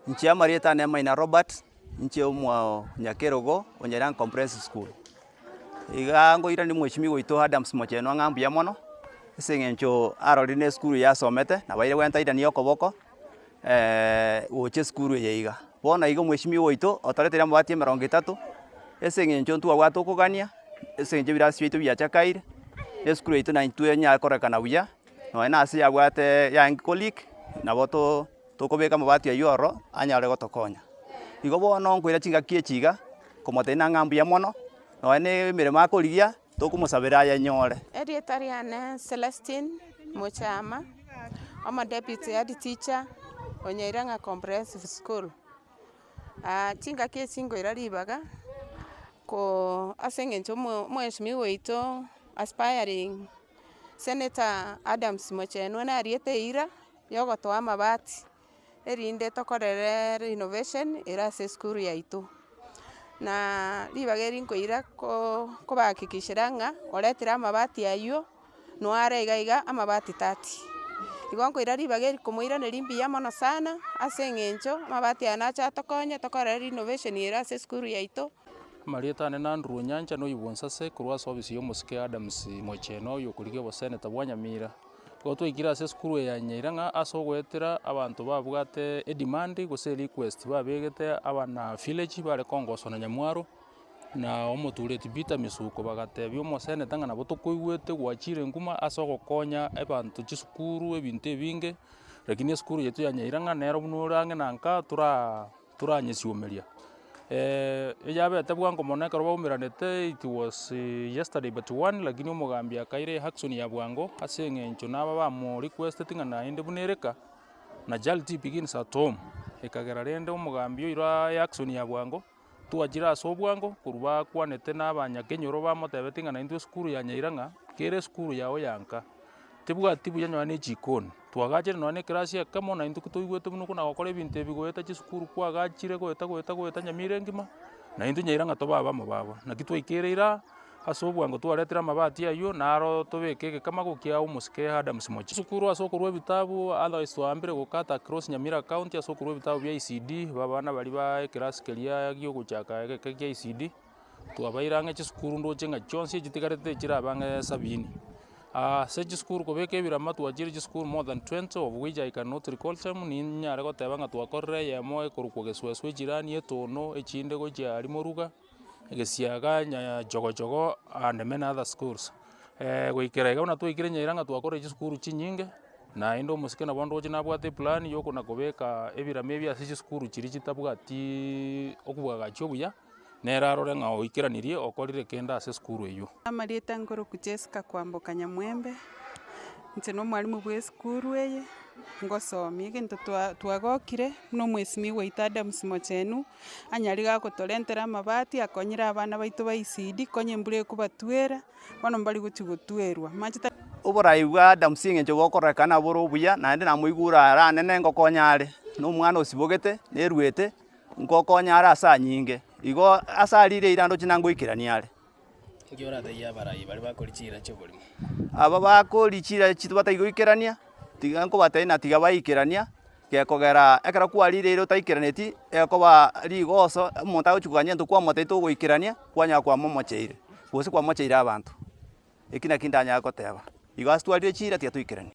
Nchi ya Marieta ne Maina Robert, nchi umwa Nyakerogo, Onyerang Comprehensive School. Iga ngo ira ni mweshimiwa ito Adams Mocheno ngambu ya mono. Sengencho arorine school ya somete na baire wenta ida ni okoboko. Uche school ye iga. Bona igo mweshimiwa ito otaretera mabati 30. Sengencho ntu agwato kugania. Sengencho birasi bitu bya chakaire. School ito na intue nya korekana buya. No ena asi agwate ya nkolik na boto tokobeka mabati ya yoro anyare gotokonya. Igo bono nkwira chinga kiechiga komotena ngambu ya mono. No ene mirema akorigia tokumusabira ya nyore. Erietariane Celestine Mochama. I'm a deputy head teacher on Nyairanga Comprehensive School. Chinga kiesingo iraribaga ko asengencho mweshimiwa ito aspiring Senator Adams Mocheno na ariete ira yogotoa mabati erinde tokorere renovation irase school yaitu na ribageri nkoira ko bakikishira nga oretira mabati ayo no aregaiga amabati 30 igonko ira ribageri komoira ne rimbi ya mono sana asengencho mabati anacha tokonye tokorere renovation irase school yaitu Marieta ne Nandru Nyanja no yibonsase kurwa service yo Musike Adams Mocheno yo kurige bo Senator Bwanyamira goto igira se skuru ya Nyairanga asogwetera abantu babugate edemand gose request babegete abana village bare kongoso na Nyamwaro na omotureti bita misuko bagate byo mo Senator ngana botokoigwete gwachire nguma asogokonya abantu chisukuru ebintu ebinge lakini skuru yetu ya Nyairanga nero bunurange nanka turanyesiumeria yabe atabwango moneka roba umiranete it was yesterday but one lakini omugambia kaire action ya bwango asengencho naba bamo request tingana inde bunereka na jalti begins at home ekagera rende omugambio ira action ya bwango tuajira so bwango kuruba kwanete nabanyakenyoro bamotebe tingana into school ya Nyairanga kere school yao yanka tibwa tibu yanyo ne jikoni twagajere none class ya kamo na into kutoigwete muno kuna gokora ebintu ebigoeta chisukuru kwagachire goeta Nyamire ngima na into Nyairanga to baba mababa na kitwa ikereira asobwango twaretera mabati ayo naro tobekeke kama gokia Musike Adams Mocheno sukuru asokorwa bitabu otherwise twambire gukata cross Nyamira county asokorwa bitabu bya ICD babana bali ba class kelia gyo guchaka kya ICD twabairanga chisukuru ndo chenga chonse gitigarete chira bange 70 seji school ko beke birama tuajiri school more than 20 of which I cannot recall them ni nyare go tebanga twakorre yemo ekuruko gesweswe jirani etono echinde go jari moruga egesiaga nya jogo and many other schools goikerega una tuikire Nyairanga twakorre school chinyinge na indo Musike na bondo china bwate plan yo kuna kobeka ebirame bya seji school chiri chitabugati okubuga chobuya nerarore nga oikiranirie okorire kenda ase skuru eyo Marieta ngoro kucheska kwamboka Nyamwembe nse no mwalimu bwe skuru eye ngosomie gento twagokire no mwesimiwa ita Adams Mocheno anyariga gotorentera amabati akonyira abana baitu ba ICD konye mbure kubatwera bono mbali guchigotwerwa machita Oborai bwa Adams ngencho gokorekana boro buya nande namuigura ara nene ngokonyare no mwana osibogete nerwete ngokonyara asa nyinge igo asarire irando chinango ikiraniare ngiora thaiya barai bari bakorichira chobulimo aba bakorichira chitubata igo ikirania tiga nko bataina tiga baikirania gekogera ekara kwarire iro taikiraneti ekoba rigoso monta ochuganya nto kwa moteto goikirania kwanya kwa momocheire gose kwa mocheire abantu ekina kindanya goteba igo astwarire chira tia tuikirania